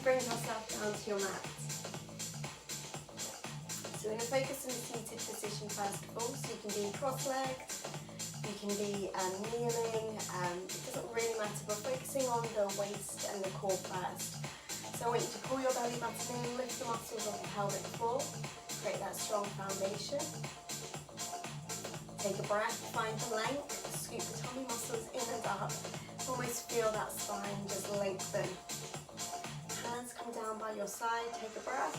bring yourself down to your mat. So we're going to focus on the seated position first of all, so you can be cross-legged, you can be kneeling, it doesn't really matter, but focusing on the waist and the core first. So I want you to pull your belly button in, lift the muscles of the pelvic floor, create that strong foundation. Take a breath, find the length, scoop the tummy muscles in and up, almost feel that spine just lengthen. Hands come down by your side, take a breath.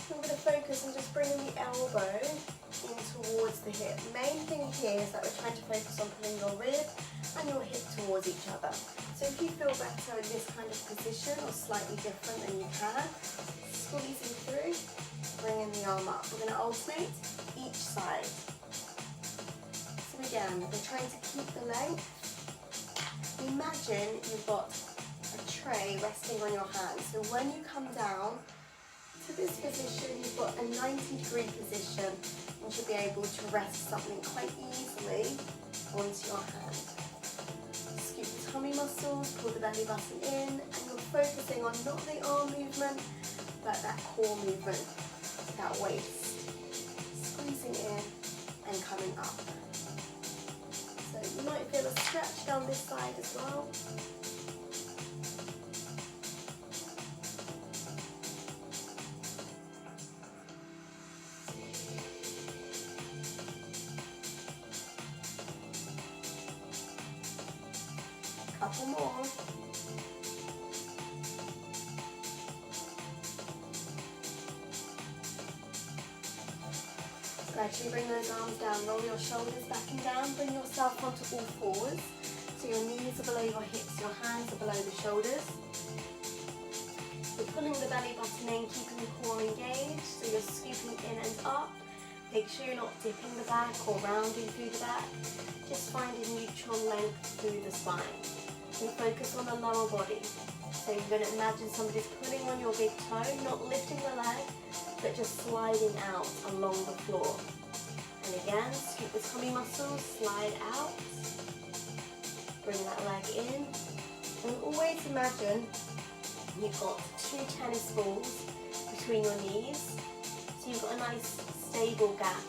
I'm going to focus on just bringing the elbow in towards the hip. Main thing here is that we're trying to focus on pulling your rib and your hip towards each other. So if you feel better in this kind of position or slightly different, then you can. Squeezing through, bringing the arm up. We're going to alternate each side. So again, we're trying to keep the length. Imagine you've got a tray resting on your hand. So when you come down to this position, you've got a 90-degree position and you'll be able to rest something quite easily onto your hand. Scoop the tummy muscles, pull the belly button in, and you're focusing on not the arm movement, but that core movement, that waist. Squeezing in and coming up. So you might feel a stretch down this side as well. Couple more. Gradually bring those arms down, roll your shoulders back and down, bring yourself onto all fours. So your knees are below your hips, your hands are below the shoulders. You're pulling the belly button in, keeping the core engaged, so you're scooping in and up. Make sure you're not dipping the back or rounding through the back. Just finding neutral length through the spine. We focus on the lower body. So you're going to imagine somebody's pulling on your big toe, not lifting the leg, but just sliding out along the floor. And again, scoop the tummy muscles, slide out. Bring that leg in. And always imagine you've got 2 tennis balls between your knees. So you've got a nice stable gap.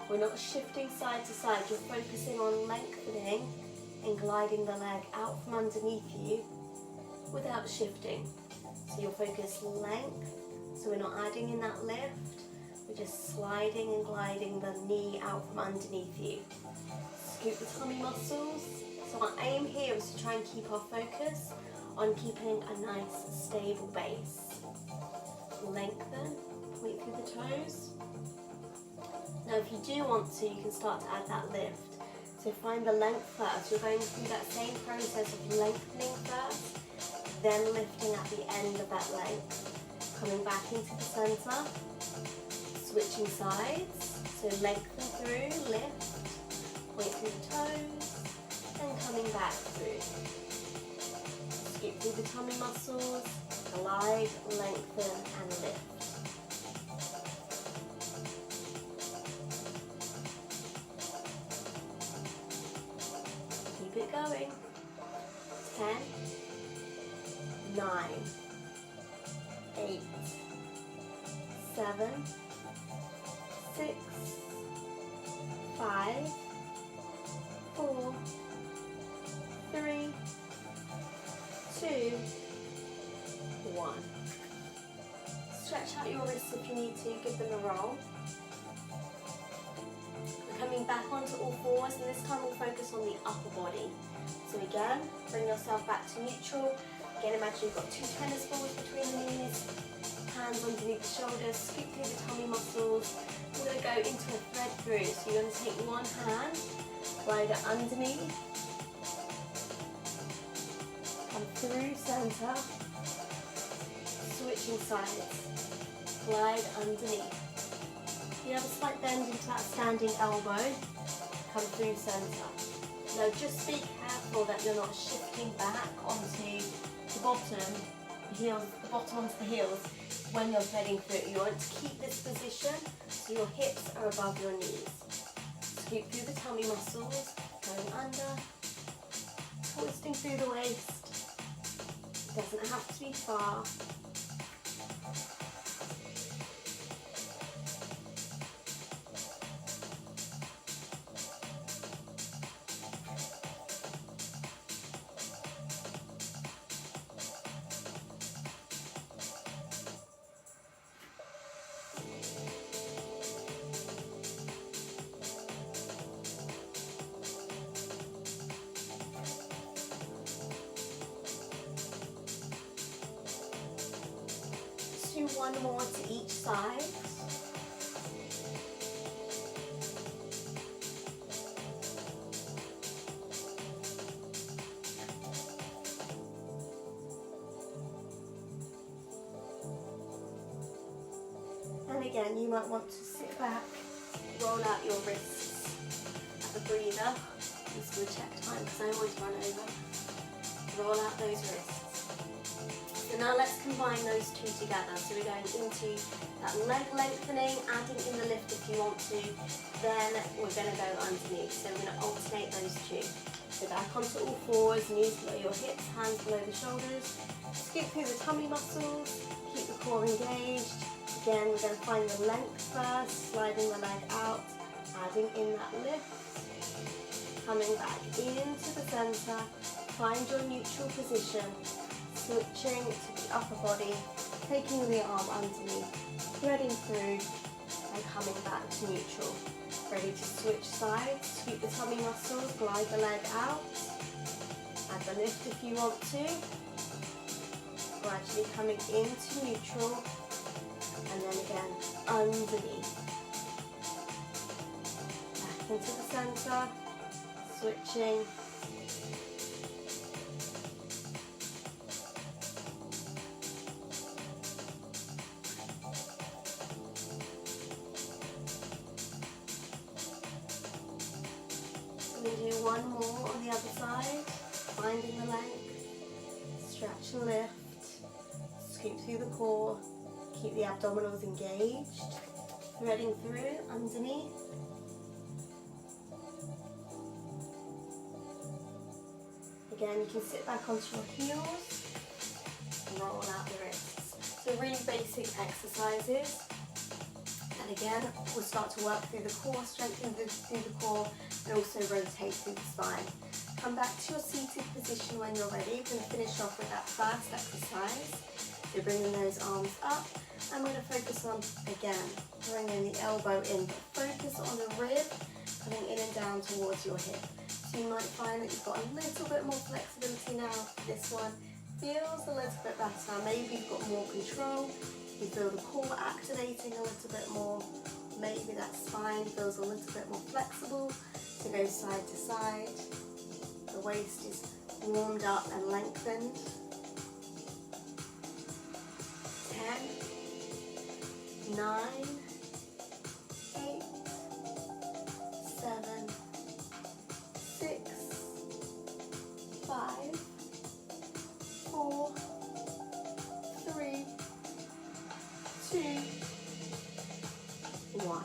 We're not shifting side to side, you're focusing on lengthening and gliding the leg out from underneath you without shifting. So you'll focus length, so we're not adding in that lift, we're just sliding and gliding the knee out from underneath you. Scoop the tummy muscles. So our aim here is to try and keep our focus on keeping a nice stable base. Lengthen, point through the toes. Now if you do want to, you can start to add that lift. So find the length first. You're going through that same process of lengthening first, then lifting at the end of that length. Coming back into the centre, switching sides. So lengthen through, lift, point through the toes, and coming back through. Scoop through the tummy muscles, glide, lengthen, and lift. Keep it going. 10, 9, 8, 7, 6, 5, 4, 3, 2, 1. Stretch out your wrists if you need to, give them a roll. Coming back onto all fours, and this time we'll focus on the upper body. So again, bring yourself back to neutral. Again, imagine you've got 2 tennis balls between the knees, hands underneath the shoulders, scoop through the tummy muscles. We're going to go into a thread through. So you're going to take one hand, glide it underneath, come through centre, switching sides, glide underneath. You have a slight bend into that standing elbow, come through centre. Now just be careful that you're not shifting back onto the bottom, the bottom onto the heels when you're threading through. You want to keep this position so your hips are above your knees. Scoop through the tummy muscles, going under, twisting through the waist, Doesn't have to be far. Do one more to each side. And again, you might want to sit back, roll out your wrists. Have a breather. I'm just going to check time because I always run over. Roll out those wrists. So now let's combine those two together. So we're going into that leg lengthening, adding in the lift if you want to, then we're going to go underneath. So we're going to alternate those two. So back onto all fours, knees below your hips, hands below the shoulders. Scoop through the tummy muscles, keep the core engaged. Again, we're going to find the length first, sliding the leg out, adding in that lift. Coming back into the centre, find your neutral position. Switching to the upper body, taking the arm underneath, threading through and coming back to neutral. Ready to switch sides, scoop the tummy muscles, glide the leg out, add the lift if you want to. Gradually coming into neutral and then again underneath. Back into the centre, switching. We'll do one more on the other side, finding the length, stretch and lift, scoop through the core, keep the abdominals engaged, threading through underneath. Again, you can sit back onto your heels and roll out the wrists. So really basic exercises. And again, we'll start to work through the core, strengthen through the core, and also rotate through the spine. Come back to your seated position when you're ready. We're going to finish off with that first exercise. So bringing those arms up. I'm going to focus on, again, bringing the elbow in, but focus on the rib, coming in and down towards your hip. So you might find that you've got a little bit more flexibility now. This one feels a little bit better. Maybe you've got more control. You feel the core activating a little bit more. Maybe that spine feels a little bit more flexible to go side to side. The waist is warmed up and lengthened. 10, 9, 8, 7, 6, 5, 4, 3, 2, 1.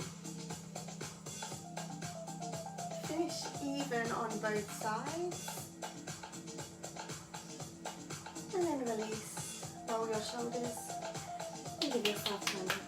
Finish even on both sides. And then release. Roll your shoulders and give yourself time.